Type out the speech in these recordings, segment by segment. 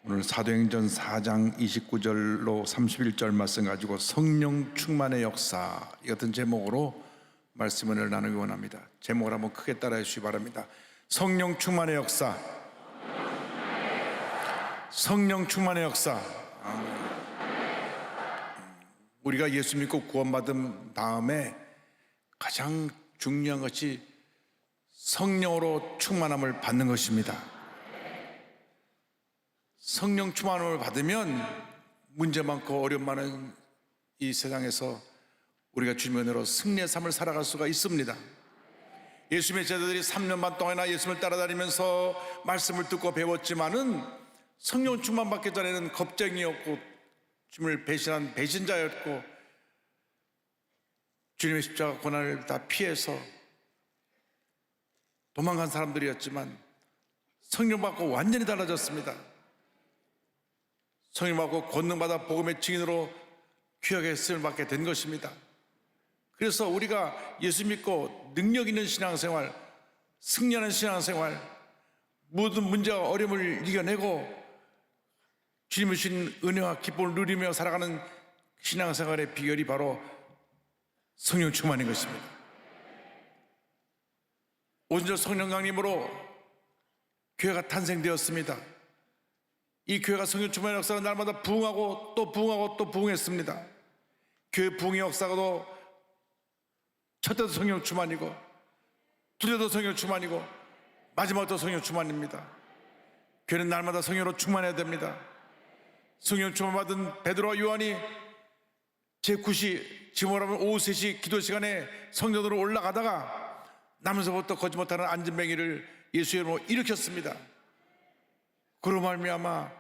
오늘 사도행전 4장 29절로 31절 말씀 가지고 성령 충만의 역사, 이 같은 제목으로 말씀을 나누기 원합니다. 제목을 한번 크게 따라해 주시기 바랍니다. 성령 충만의 역사. 성령 충만의 역사. 우리가 예수 믿고 구원받은 다음에 가장 중요한 것이 성령으로 충만함을 받는 것입니다. 성령 충만함을 받으면 문제 많고 어려움 많은 이 세상에서 우리가 주님의 은혜로 승리의 삶을 살아갈 수가 있습니다. 예수님의 제자들이 3년 반 동안이나 예수님을 따라다니면서 말씀을 듣고 배웠지만은 성령 충만 받기 전에는 겁쟁이였고 주님을 배신한 배신자였고 주님의 십자가 고난을 다 피해서 도망간 사람들이었지만 성령 받고 완전히 달라졌습니다. 성령 받고 권능받아 복음의 증인으로 귀하게 쓰임을 받게 된 것입니다. 그래서 우리가 예수 믿고 능력 있는 신앙생활, 승리하는 신앙생활, 모든 문제와 어려움을 이겨내고 주님의 주신 은혜와 기쁨을 누리며 살아가는 신앙생활의 비결이 바로 성령 충만인 것입니다. 오순절 성령 강림으로 교회가 탄생되었습니다. 이 교회가 성령 충만의 역사는 날마다 부흥하고 또 부흥하고 또 부흥했습니다. 교회 부흥의 역사도 첫 때도 성령 충만이고 두 때도 성령 충만이고 마지막도 성령 충만입니다. 교회는 날마다 성령으로 충만해야 됩니다. 성령 충만 받은 베드로와 요한이 제9시, 지금 말하면 오후 3시 기도 시간에 성전으로 올라가다가 나면서부터 걷지 못하는 안진뱅이를 예수의 이름으로 일으켰습니다. 그로 말미암아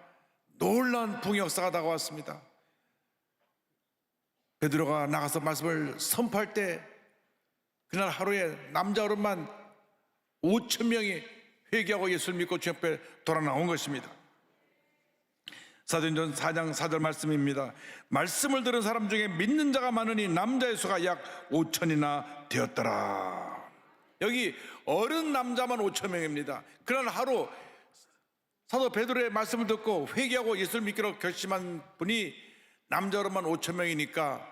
놀라운 부흥의 역사가 다가왔습니다. 베드로가 나가서 말씀을 선포할 때 그날 하루에 남자 어른만 5,000명이 회개하고 예수를 믿고 주 앞에 돌아 나온 것입니다. 사도행전 4장 4절 말씀입니다. 말씀을 들은 사람 중에 믿는 자가 많으니 남자의 수가 약 5,000이나 되었더라. 여기 어른 남자만 5,000명입니다. 그날 하루 사도 베드로의 말씀을 듣고 회개하고 예수를 믿기로 결심한 분이 남자 어른만 5,000명이니까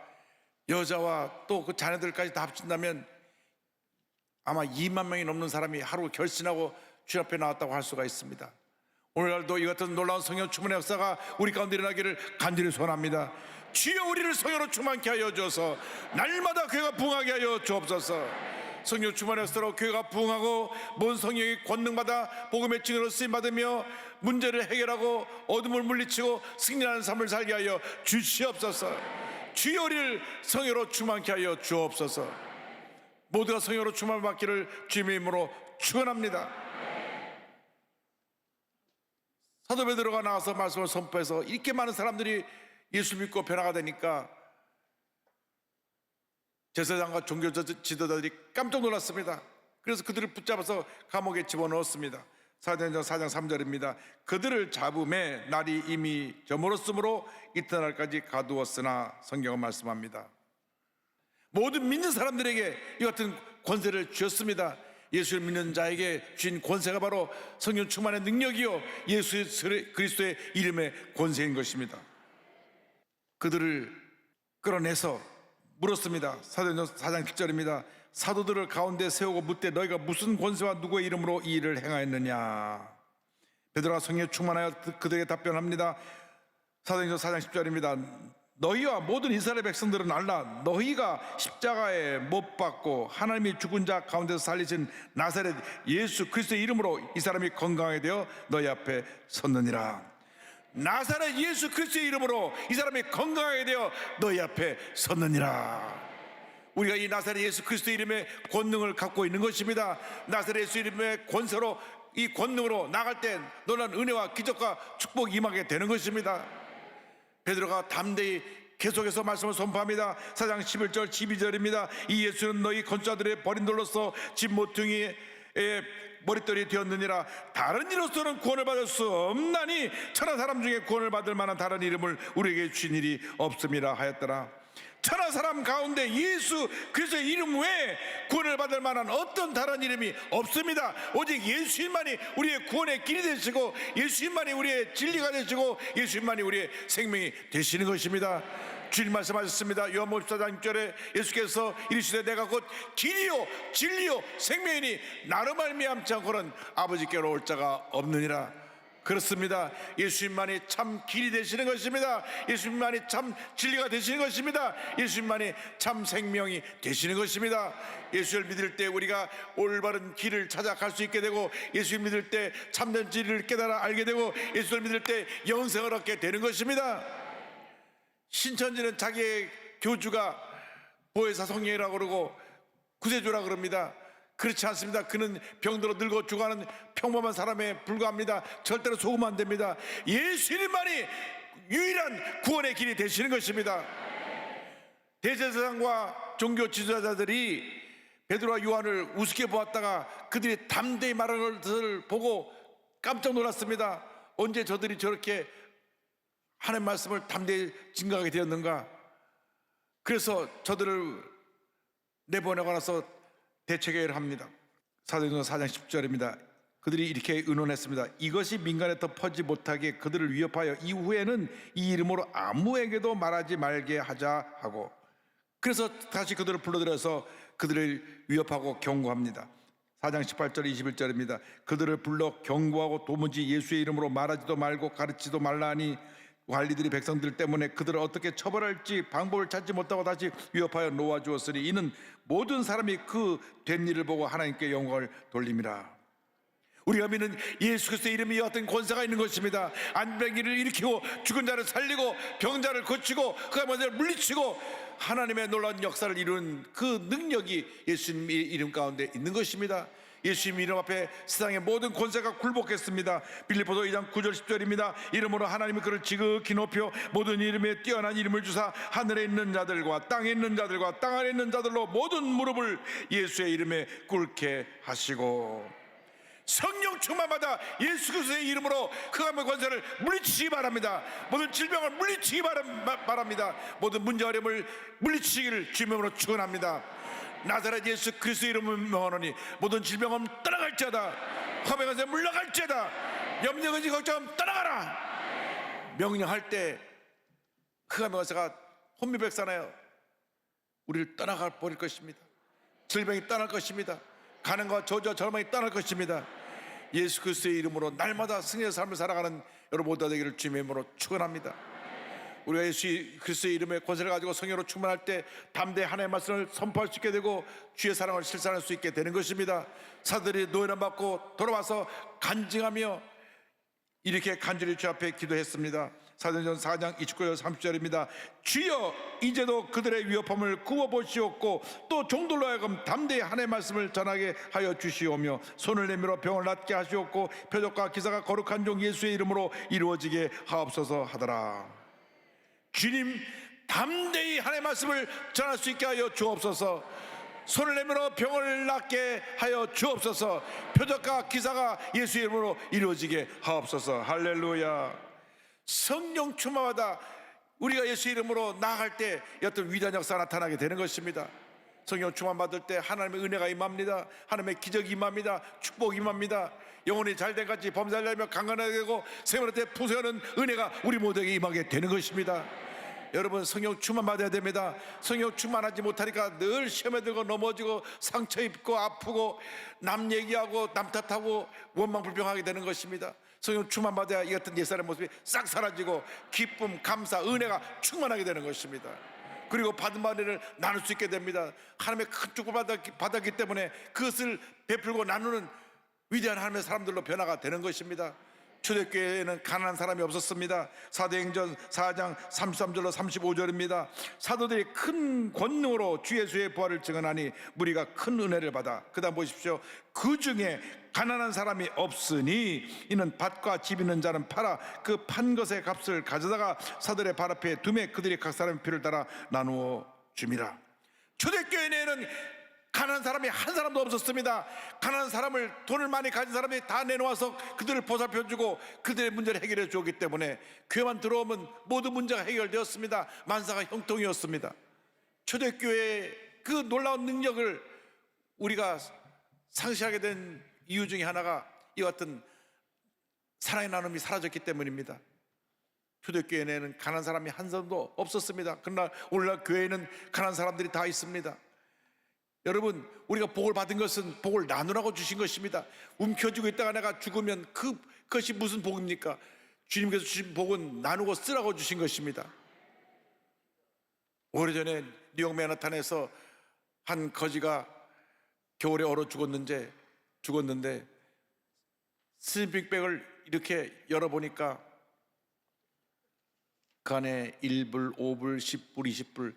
여자와 또 그 자녀들까지 다 합친다면 아마 2만 명이 넘는 사람이 하루 결심하고 주 앞에 나왔다고 할 수가 있습니다. 오늘날도 이 같은 놀라운 성령 충만의 역사가 우리 가운데 일어나기를 간절히 소원합니다. 주여 우리를 성령으로 충만케 하여 주어서 날마다 교회가 부흥하게 하여 주옵소서. 성령 충만의 역사로 교회가 부흥하고 모든 성령이 권능받아 복음의 증인으로 쓰임받으며 문제를 해결하고 어둠을 물리치고 승리하는 삶을 살게 하여 주시옵소서. 주여 우리를 성령으로 충만케 하여 주옵소서. 모두가 성령으로 충만받기를 주님의 이름으로 축원합니다. 사도 베드로가 나와서 말씀을 선포해서 이렇게 많은 사람들이 예수 믿고 변화가 되니까 제사장과 종교 지도자들이 깜짝 놀랐습니다. 그래서 그들을 붙잡아서 감옥에 집어넣었습니다. 사도행전 4장 3절입니다. 그들을 잡음에 날이 이미 저물었으므로 이튿날까지 가두었으나 성경은 말씀합니다. 모든 믿는 사람들에게 이 같은 권세를 주셨습니다. 예수를 믿는 자에게 주신 권세가 바로 성령 충만의 능력이요 예수 그리스도의 이름의 권세인 것입니다. 그들을 끌어내서 물었습니다. 사도행전 4장 7절입니다. 사도들을 가운데 세우고 묻되 너희가 무슨 권세와 누구의 이름으로 이 일을 행하였느냐. 베드로가 성령에 충만하여 그들에게 답변합니다. 사도행전 4장 10절입니다. 너희와 모든 이스라엘 백성들은 알라. 너희가 십자가에 못 박고 하나님이 죽은 자 가운데서 살리신 나사렛 예수 그리스도의 이름으로 이 사람이 건강하게 되어 너희 앞에 섰느니라. 나사렛 예수 그리스도의 이름으로 이 사람이 건강하게 되어 너희 앞에 섰느니라. 우리가 이 나사렛 예수 그리스도의 이름의 권능을 갖고 있는 것입니다. 나사렛 예수 이름의 권세로 이 권능으로 나갈 때 놀라운 은혜와 기적과 축복이 임하게 되는 것입니다. 베드로가 담대히 계속해서 말씀을 선포합니다. 4장 11절 12절입니다. 이 예수는 너희 건축자들의 버린 돌로서 집 모퉁이의 머릿돌이 되었느니라. 다른 이로서는 구원을 받을 수 없나니 천하 사람 중에 구원을 받을 만한 다른 이름을 우리에게 주신 일이 없음이라 하였더라. 천하 사람 가운데 예수 그리스도의 이름 외에 구원을 받을 만한 어떤 다른 이름이 없습니다. 오직 예수님만이 우리의 구원의 길이 되시고, 예수님만이 우리의 진리가 되시고, 예수님만이 우리의 생명이 되시는 것입니다. 주님 말씀하셨습니다. 요한복음 14장 6절에 예수께서 이르시되 내가 곧 길이요 진리요 생명이니 나로 말미암지 않고는 아버지께로 올 자가 없느니라. 그렇습니다. 예수님만이 참 길이 되시는 것입니다. 예수님만이 참 진리가 되시는 것입니다. 예수님만이 참 생명이 되시는 것입니다. 예수를 믿을 때 우리가 올바른 길을 찾아갈 수 있게 되고, 예수를 믿을 때 참된 진리를 깨달아 알게 되고, 예수를 믿을 때 영생을 얻게 되는 것입니다. 신천지는 자기의 교주가 보혜사 성령이라고 그러고 구세주라고 그럽니다. 그렇지 않습니다. 그는 병들어 늙어 죽어가는 평범한 사람에 불과합니다. 절대로 속으면 안 됩니다. 예수님만이 유일한 구원의 길이 되시는 것입니다. 대제사장과 종교 지도자들이 베드로와 요한을 우습게 보았다가 그들이 담대히 말하는 것을 보고 깜짝 놀랐습니다. 언제 저들이 저렇게 하나님의 말씀을 담대히 증거하게 되었는가. 그래서 저들을 내보내고 나서 대책회의를 합니다. 사도행전 4장 10절입니다. 그들이 이렇게 의논했습니다. 이것이 민간에 더 퍼지지 못하게 그들을 위협하여 이후에는 이 이름으로 아무에게도 말하지 말게 하자 하고, 그래서 다시 그들을 불러들여서 그들을 위협하고 경고합니다. 4장 18절 21절입니다. 그들을 불러 경고하고 도무지 예수의 이름으로 말하지도 말고 가르치지도 말라 하니 관리들이 백성들 때문에 그들을 어떻게 처벌할지 방법을 찾지 못하고 다시 위협하여 놓아주었으니 이는 모든 사람이 그 된 일을 보고 하나님께 영광을 돌림이라. 우리가 믿는 예수 그리스도의 이름이 어떤 권세가 있는 것입니다. 안병이를 일으키고 죽은 자를 살리고 병자를 고치고 그 가운데 물리치고 하나님의 놀라운 역사를 이루는 그 능력이 예수님의 이름 가운데 있는 것입니다. 예수님 이름 앞에 세상의 모든 권세가 굴복했습니다. 빌립보서 2장 9절 10절입니다. 이름으로 하나님이 그를 지극히 높여 모든 이름에 뛰어난 이름을 주사 하늘에 있는 자들과 땅에 있는 자들과 땅 아래 있는 자들로 모든 무릎을 예수의 이름에 꿇게 하시고, 성령 충만받아 예수 그리스도의 이름으로 그 가문의 권세를 물리치기 바랍니다. 모든 질병을 물리치기 바랍니다. 모든 문제 어려움을 물리치기를 주님의 이름으로 축원합니다. 나사렛 예수 그리스도의 이름을 명하노니 모든 질병은 떠나갈지어다, 화병 권세 물러갈지어다, 염려근심 걱정 떠나가라. 명령할 때 그 가문의 권세가 혼미백산하여 우리를 떠나가 버릴 것입니다. 질병이 떠날 것입니다. 가난과 저주와 절망이 떠날 것입니다. 예수 그리스도의 이름으로 날마다 승리의 삶을 살아가는 여러분 모두 되기를 주님의 이름으로 축원합니다. 우리가 예수 그리스도의 이름의 권세를 가지고 성령으로 충만할 때 담대히 하나님의 말씀을 선포할 수 있게 되고 주의 사랑을 실천할 수 있게 되는 것입니다. 사들이 노예를 받고 돌아와서 간증하며 이렇게 간절히 주 앞에 기도했습니다. 사도행전 4장 29절 30절입니다. 주여 이제도 그들의 위협함을 구워보시옵고 또 종들로 하여금 담대히 하나님의 말씀을 전하게 하여 주시오며 손을 내밀어 병을 낫게 하시옵고 표적과 기사가 거룩한 종 예수의 이름으로 이루어지게 하옵소서 하더라. 주님 담대히 하나님의 말씀을 전할 수 있게 하여 주옵소서. 손을 내밀어 병을 낫게 하여 주옵소서. 표적과 기사가 예수의 이름으로 이루어지게 하옵소서. 할렐루야. 성령 충만하다 우리가 예수 이름으로 나아갈 때 어떤 위대한 역사가 나타나게 되는 것입니다. 성령 충만 받을 때 하나님의 은혜가 임합니다. 하나님의 기적이 임합니다. 축복이 임합니다. 영혼이 잘된 같이 범살되며 강건하게 되고 생활할 때 풍성하는 은혜가 우리 모두에게 임하게 되는 것입니다. 여러분 성령 충만 받아야 됩니다. 성령 충만하지 못하니까 늘 시험에 들고 넘어지고 상처 입고 아프고 남 얘기하고 남 탓하고 원망불평하게 되는 것입니다. 성령 충만 받아야 이 같은 옛사람의 모습이 싹 사라지고 기쁨, 감사, 은혜가 충만하게 되는 것입니다. 그리고 받은 바를 나눌 수 있게 됩니다. 하나님의 큰 축복을 받았기 때문에 그것을 베풀고 나누는 위대한 하나님의 사람들로 변화가 되는 것입니다. 초대교회에는 가난한 사람이 없었습니다. 사도행전 4장 33절로 35절입니다. 사도들이 큰 권능으로 주 예수의 부활을 증언하니 무리가 큰 은혜를 받아, 그 다음 보십시오. 그 중에 가난한 사람이 없으니 이는 밭과 집 있는 자는 팔아 그 판 것의 값을 가져다가 사도들의 발 앞에 두매 그들이 각 사람의 피를 따라 나누어 줍니다. 초대교회에는 가난한 사람이 한 사람도 없었습니다. 가난한 사람을, 돈을 많이 가진 사람이 다 내놓아서 그들을 보살펴주고 그들의 문제를 해결해 주었기 때문에 교회만 들어오면 모든 문제가 해결되었습니다. 만사가 형통이었습니다. 초대교회의 그 놀라운 능력을 우리가 상실하게 된 이유 중에 하나가 이와 같은 사랑의 나눔이 사라졌기 때문입니다. 초대교회에는 가난한 사람이 한 사람도 없었습니다. 그러나 오늘날 교회에는 가난한 사람들이 다 있습니다. 여러분, 우리가 복을 받은 것은 복을 나누라고 주신 것입니다. 움켜쥐고 있다가 내가 죽으면 그것이 무슨 복입니까? 주님께서 주신 복은 나누고 쓰라고 주신 것입니다. 오래전에 뉴욕 맨하탄에서 한 거지가 겨울에 얼어 죽었는데 슬리핑백을 이렇게 열어보니까 그 안에 1불, 5불, 10불, 20불,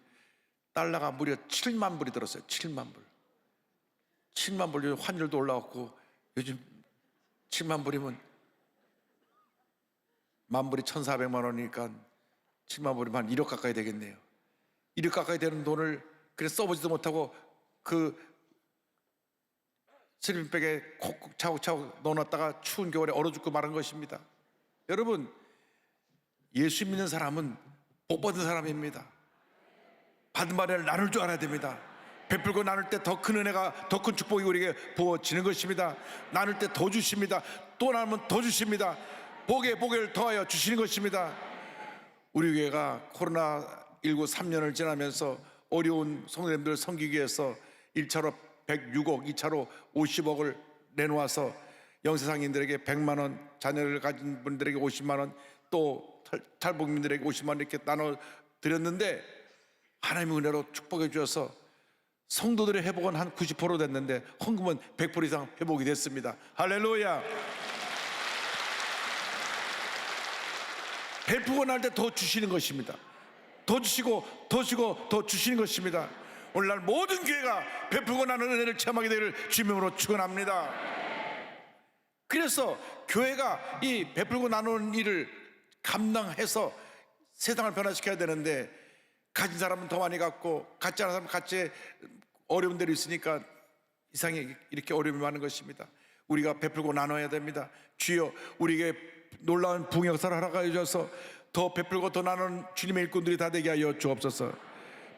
달러가 무려 7만 불이 들었어요. 7만 불. 7만 불. 요즘 환율도 올라왔고 요즘 7만 불이면 만 불이 1,400만 원이니까 7만 불이면 한 1억 가까이 되겠네요. 1억 가까이 되는 돈을 그래 써보지도 못하고 그 슬리핑백에 콕콕 차곡차곡 넣어놨다가 추운 겨울에 얼어 죽고 말한 것입니다. 여러분, 예수 믿는 사람은 복 받은 사람입니다. 받은 바를 나눌 줄 알아야 됩니다. 베풀고 나눌 때 더 큰 은혜가, 더 큰 축복이 우리에게 부어지는 것입니다. 나눌 때 더 주십니다. 또 나누면 더 주십니다. 복에 복을 더하여 주시는 것입니다. 우리 교회가 코로나19 3년을 지나면서 어려운 성도님들을 섬기기 위해서 1차로 106억, 2차로 50억을 내놓아서 영세상인들에게 100만 원, 자녀를 가진 분들에게 50만 원, 또 탈북민들에게 50만 원 이렇게 나눠드렸는데 하나님의 은혜로 축복해 주셔서 성도들의 회복은 한 90% 됐는데 헌금은 100% 이상 회복이 됐습니다. 할렐루야. 베푸고 날 때 더 주시는 것입니다. 더 주시고 더 주시고 더 주시는 것입니다. 오늘날 모든 교회가 베푸고 나는 은혜를 체험하게 되기를 주님으로 축원합니다. 그래서 교회가 이 베풀고 나누는 일을 감당해서 세상을 변화시켜야 되는데 가진 사람은 더 많이 갖고 갖지 않은 사람은 같이 어려운 데로 있으니까 이상하게 이렇게 어려움이 많은 것입니다. 우리가 베풀고 나눠야 됩니다. 주여, 우리에게 놀라운 부흥 역사를 허락하여 주셔서 더 베풀고 더 나누는 주님의 일꾼들이 다 되게 하여 주옵소서.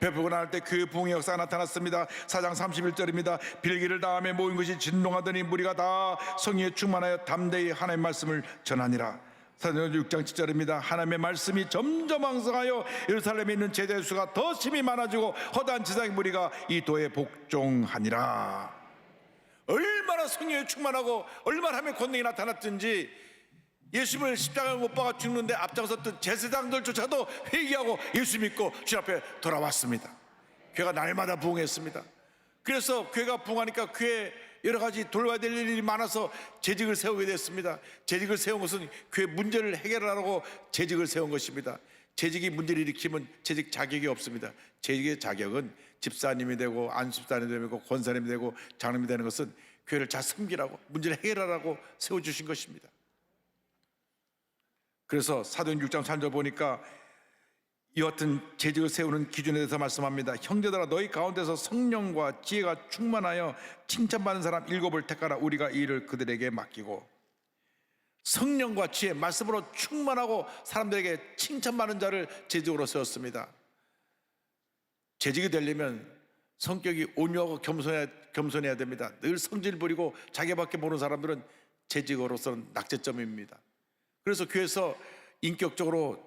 베풀고 나눌 때 그 부흥의 역사가 나타났습니다. 4장 31절입니다. 빌기를 다음에 모인 것이 진동하더니 무리가 다 성령에 충만하여 담대히 하나님의 말씀을 전하니라. 사도행전 6장 7절입니다. 하나님의 말씀이 점점 왕성하여 예루살렘에 있는 제자의 수가 더 심히 많아지고 허다한 지상의 무리가 이 도에 복종하니라. 얼마나 성령에 충만하고 얼마나 하나님의 권능이 나타났든지 예수님을 십자가에 못 박아 죽는데 앞장섰던 제사장들조차도 회개하고 예수 믿고 주 앞에 돌아왔습니다. 교회가 날마다 부흥했습니다. 그래서 교회가 부흥하니까 교회에 여러 가지 돌봐야 될 일이 많아서 재직을 세우게 됐습니다. 재직을 세운 것은 교회 문제를 해결하라고 재직을 세운 것입니다. 재직이 문제를 일으키면 재직 자격이 없습니다. 재직의 자격은 집사님이 되고 안수집사님이 되고 권사님이 되고 장로님이 되는 것은 교회를 잘 섬기라고, 문제를 해결하라고 세워주신 것입니다. 그래서 사도행전 6장 3절 보니까 이와 같은 재직을 세우는 기준에 대해서 말씀합니다. 형제들아, 너희 가운데서 성령과 지혜가 충만하여 칭찬받는 사람 7을 택하라. 우리가 이 일을 그들에게 맡기고. 성령과 지혜, 말씀으로 충만하고 사람들에게 칭찬받는 자를 재직으로 세웠습니다. 재직이 되려면 성격이 온유하고 겸손해야 됩니다. 늘 성질 부리고 자기밖에 모르는 사람들은 재직으로서는 낙제점입니다. 그래서 교회에서 인격적으로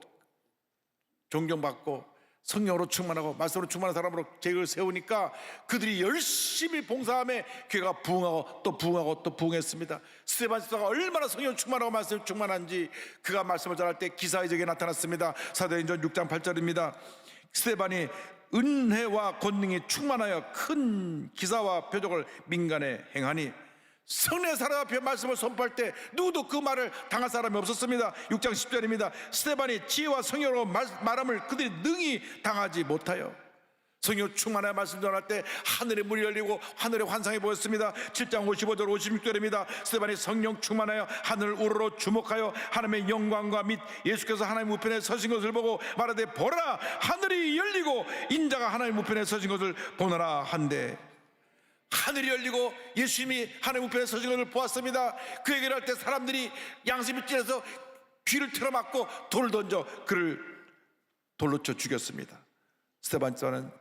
존경받고 성령으로 충만하고 말씀으로 충만한 사람으로 재직을 세우니까 그들이 열심히 봉사함에 교회가 부흥하고 또 부흥하고 또 부흥했습니다. 스데반 집사가 얼마나 성령 충만하고 말씀 충만한지 그가 말씀을 전할 때 기사의적에 나타났습니다. 사도행전 6장 8절입니다. 스데반이 은혜와 권능이 충만하여 큰 기사와 표적을 민간에 행하니. 성령의 사람 앞에 말씀을 선포할 때 누구도 그 말을 당할 사람이 없었습니다. 6장 10절입니다. 스데반이 지혜와 성령으로 말함을 그들이 능히 당하지 못하여 성령 충만한 말씀 전할 때 하늘의 문이 열리고 하늘의 환상이 보였습니다. 7장 55절 56절입니다. 스데반이 성령 충만하여 하늘 우러러 주목하여 하나님의 영광과 및 예수께서 하나님 우편에 서신 것을 보고 말하되 보라, 하늘이 열리고 인자가 하나님 우편에 서신 것을 보노라 한데. 하늘이 열리고 예수님이 하나님 우편에 서신 것을 보았습니다. 그 얘기를 할 때 사람들이 양심이 찔려서 귀를 틀어막고 돌을 던져 그를 돌로 쳐 죽였습니다. 스데반자는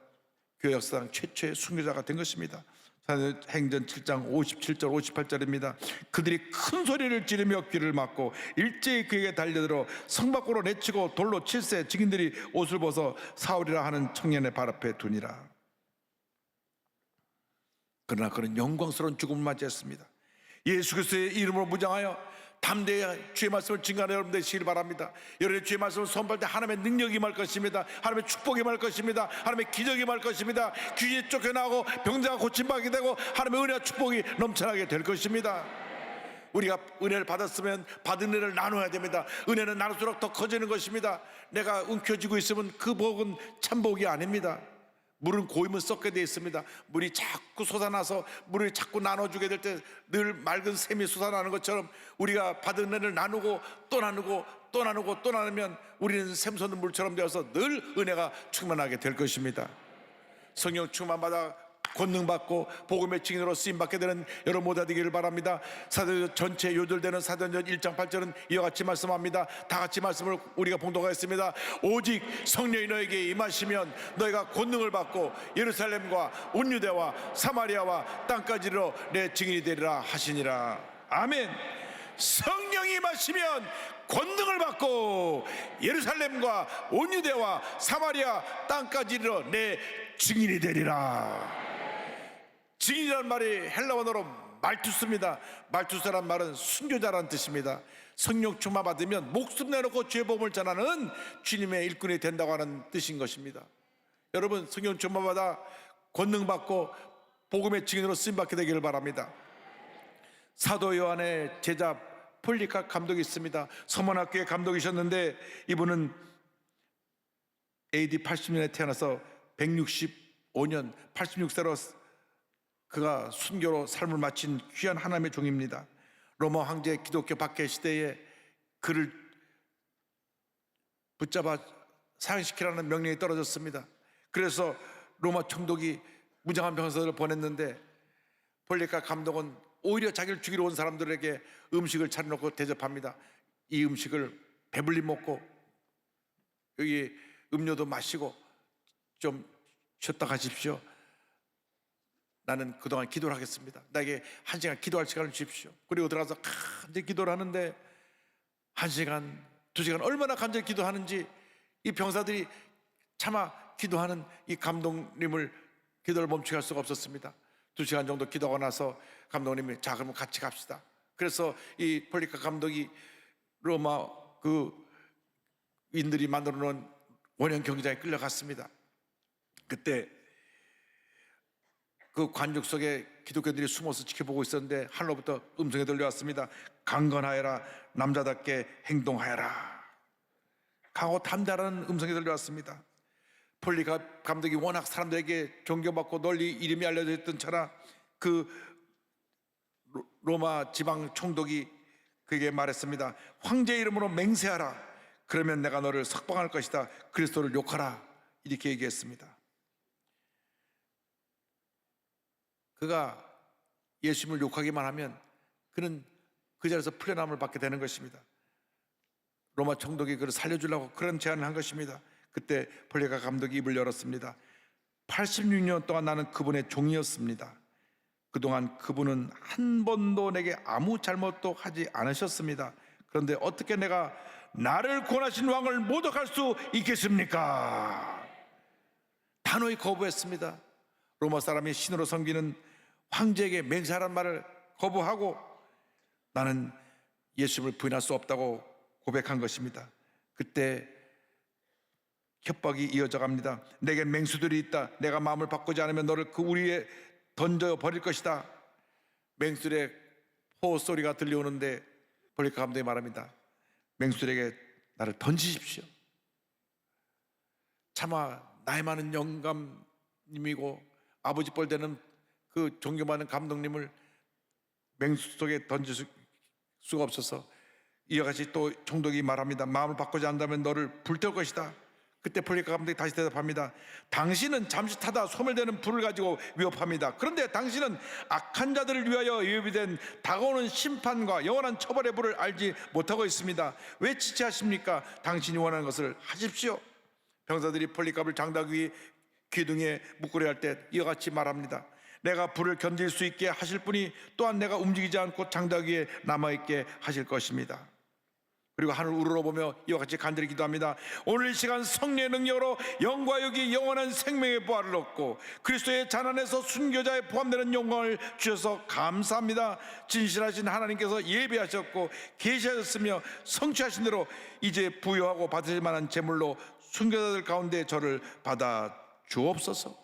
교회 역사상 최초의 순교자가 된 것입니다. 사도행전 7장 57절 58절입니다. 그들이 큰 소리를 지르며 귀를 막고 일제히 그에게 달려들어 성 밖으로 내치고 돌로 칠세 증인들이 옷을 벗어 사울이라 하는 청년의 발 앞에 두니라. 그러나 그는 영광스러운 죽음을 맞이했습니다. 예수 그리스도의 이름으로 무장하여 담대히 주의 말씀을 증거하는 여러분 되시길 바랍니다. 여러분의 주의 말씀을 선포할 때 하나님의 능력이 임할 것입니다. 하나님의 축복이 임할 것입니다. 하나님의 기적이 임할 것입니다. 귀신이 쫓겨나고 병자가 고침받게 되고 하나님의 은혜와 축복이 넘쳐나게 될 것입니다. 우리가 은혜를 받았으면 받은 은혜를 나눠야 됩니다. 은혜는 나눌수록 더 커지는 것입니다. 내가 움켜쥐고 있으면 그 복은 참복이 아닙니다. 물은 고이면 썩게 되어 있습니다. 물이 자꾸 솟아나서 물을 자꾸 나눠주게 될 때 늘 맑은 샘이 솟아나는 것처럼 우리가 받은 은혜를 나누고 또 나누고 또 나누고 또 나누면 우리는 샘솟는 물처럼 되어서 늘 은혜가 충만하게 될 것입니다. 성령 충만받아 권능받고 복음의 증인으로 쓰임받게 되는 여러분 모두 되기를 바랍니다. 사도행전 전체 요절되는 사도행전 1장 8절은 이와 같이 말씀합니다. 다 같이 말씀을 우리가 봉독하겠습니다. 오직 성령이 너에게 임하시면 너희가 권능을 받고 예루살렘과 온 유대와 사마리아와 땅까지 이르러 내 증인이 되리라 하시니라. 아멘. 성령이 임하시면 권능을 받고 예루살렘과 온 유대와 사마리아 땅까지 이르러 내 증인이 되리라. 증인이라는 말이 헬라 원어로 말투스입니다. 말투스란 말은 순교자라는 뜻입니다. 성령 충만 받으면 목숨 내놓고 죄 복음을 전하는 주님의 일꾼이 된다고 하는 뜻인 것입니다. 여러분 성령 충만 받아 권능 받고 복음의 증인으로 쓰임 받게 되기를 바랍니다. 사도 요한의 제자 폴리카 감독이 있습니다. 서문학교의 감독이셨는데 이분은 AD 80년에 태어나서 165년 86세로 그가 순교로 삶을 마친 귀한 하나님의 종입니다. 로마 황제 기독교 박해 시대에 그를 붙잡아 사형시키라는 명령이 떨어졌습니다. 그래서 로마 총독이 무장한 병사들을 보냈는데 폴리카 감독은 오히려 자기를 죽이러 온 사람들에게 음식을 차려놓고 대접합니다. 이 음식을 배불리 먹고 여기 음료도 마시고 좀 쉬었다 가십시오. 나는 그동안 기도를 하겠습니다. 나에게 1시간 기도할 시간을 주십시오. 그리고 들어가서 간절히 기도를 하는데 1시간, 2시간 얼마나 간절히 기도하는지 이 병사들이 차마 기도하는 이 감독님을 기도를 멈추게 할 수가 없었습니다. 2시간 정도 기도하고 나서 감독님이 자 그러면 같이 갑시다. 그래서 이 폴리카 감독이 로마 그 인들이 만들어 놓은 원형 경기장에 끌려갔습니다. 그때 그 관중 속에 기독교인들이 숨어서 지켜보고 있었는데 하늘로부터 음성이 들려왔습니다. 강건하여라, 남자답게 행동하여라. 강하고 담대하라는 음성이 들려왔습니다. 폴리카 감독이 워낙 사람들에게 존경받고 널리 이름이 알려져 있던 차라 그 로마 지방 총독이 그에게 말했습니다. 황제 이름으로 맹세하라. 그러면 내가 너를 석방할 것이다. 그리스도를 욕하라. 이렇게 얘기했습니다. 그가 예수님을 욕하기만 하면 그는 그 자리에서 풀려남을 받게 되는 것입니다. 로마 총독이 그를 살려주려고 그런 제안을 한 것입니다. 그때 폴리카 감독이 입을 열었습니다. 86년 동안 나는 그분의 종이었습니다. 그동안 그분은 한 번도 내게 아무 잘못도 하지 않으셨습니다. 그런데 어떻게 내가 나를 구원하신 왕을 모독할 수 있겠습니까? 단호히 거부했습니다. 로마 사람이 신으로 섬기는 황제에게 맹세하란 말을 거부하고 나는 예수님을 부인할 수 없다고 고백한 것입니다. 그때 협박이 이어져 갑니다. 내게 맹수들이 있다. 내가 마음을 바꾸지 않으면 너를 그 우리에 던져 버릴 것이다. 맹수들의 호소리가 들려오는데 폴리카 감독이 말합니다. 맹수들에게 나를 던지십시오. 차마 나이 많은 영감님이고 아버지 뻘 되는 그 존경받는 감독님을 맹수 속에 던질 수가 없어서 이와 같이 또 총독이 말합니다. 마음을 바꾸지 않는다면 너를 불태울 것이다. 그때 폴리카 감독이 다시 대답합니다. 당신은 잠시 타다 소멸되는 불을 가지고 위협합니다. 그런데 당신은 악한 자들을 위하여 위협이 된 다가오는 심판과 영원한 처벌의 불을 알지 못하고 있습니다. 왜 지체하십니까? 당신이 원하는 것을 하십시오. 병사들이 폴리카를 장작 위 기둥에 묶으려 할 때 이와 같이 말합니다. 내가 불을 견딜 수 있게 하실 분이 또한 내가 움직이지 않고 장작 위에 남아있게 하실 것입니다. 그리고 하늘 우러러보며 이와 같이 간절히 기도합니다. 오늘 이 시간 성령의 능력으로 영과 육이 영원한 생명의 부활을 얻고 그리스도의 잔안에서 순교자에 포함되는 영광을 주셔서 감사합니다. 진실하신 하나님께서 예비하셨고 계시하셨으며 성취하신 대로 이제 부여하고 받으실 만한 제물로 순교자들 가운데 저를 받아 주옵소서.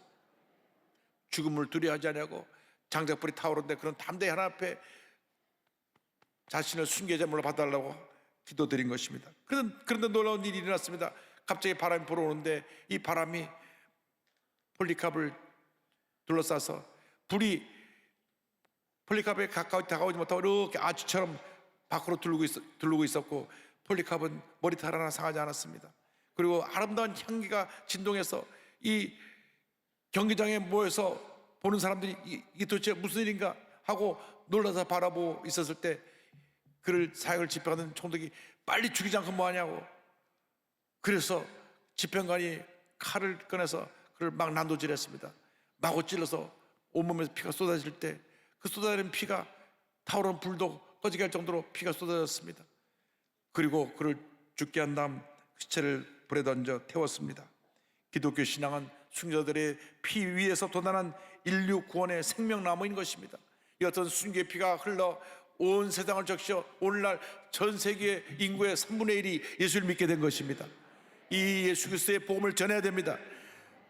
죽음을 두려워하지 않냐고 장작불이 타오르는데 그런 담대히 하나님 앞에 자신을 순교제물로 받아달라고 기도드린 것입니다. 그런데 놀라운 일이 일어났습니다. 갑자기 바람이 불어오는데 이 바람이 폴리캅을 둘러싸서 불이 폴리캅에 가까이 다가오지 못하고 이렇게 아주처럼 밖으로 두르고 있었고 폴리캅은 머리털 하나 상하지 않았습니다. 그리고 아름다운 향기가 진동해서 이 경기장에 모여서 보는 사람들이 이게 도대체 무슨 일인가 하고 놀라서 바라보고 있었을 때 그를 사형을 집행하는 총독이 빨리 죽이지 않고 뭐하냐고. 그래서 집행관이 칼을 꺼내서 그를 막 난도질했습니다. 마구 찔러서 온몸에서 피가 쏟아질 때 그 쏟아지는 피가 타오르는 불도 꺼지게 할 정도로 피가 쏟아졌습니다. 그리고 그를 죽게 한 다음 시체를 불에 던져 태웠습니다. 기독교 신앙은 순교자들의 피 위에서 돋아난 인류 구원의 생명나무인 것입니다. 이 어떤 순교의 피가 흘러 온 세상을 적셔 오늘날 전 세계 인구의 3분의 1이 예수를 믿게 된 것입니다. 이 예수 그리스도의 복음을 전해야 됩니다.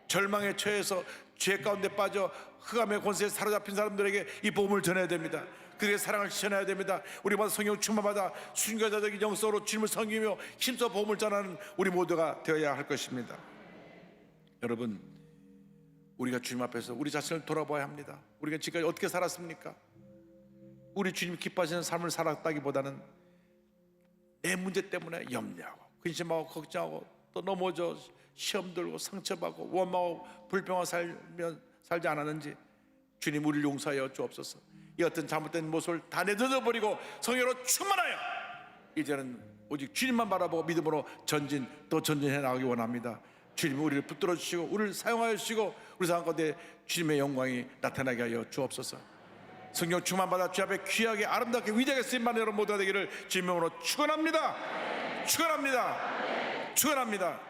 절망에 처해서 죄 가운데 빠져 흑암의 권세에 사로잡힌 사람들에게 이 복음을 전해야 됩니다. 그들의 사랑을 실천해야 됩니다. 우리마다 성령 충만받아 순교자적인 영성으로 주님을 섬기며 힘써 복음을 전하는 우리 모두가 되어야 할 것입니다. 여러분, 우리가 주님 앞에서 우리 자신을 돌아봐야 합니다. 우리가 지금까지 어떻게 살았습니까? 우리 주님 기뻐하시는 삶을 살았다기보다는 내 문제 때문에 염려하고 근심하고 걱정하고 또 넘어져 시험 들고 상처받고 원망하고 불평하고 살지 않았는지 주님 우리를 용서하여 주옵소서. 이 어떤 잘못된 모습을 다 내던져 버리고 성령으로 충만하여 이제는 오직 주님만 바라보고 믿음으로 전진 또 전진해 나가기 원합니다. 주님 우리를 붙들어 주시고 우리를 사용하여 주시고 우리 삶 가운데 주님의 영광이 나타나게 하여 주옵소서. 성령 충만받아 주 앞에 귀하게 아름답게 위대하게 쓰임받는 여러분 모두가 되기를 주님으로 축원합니다. 축원합니다. 축원합니다.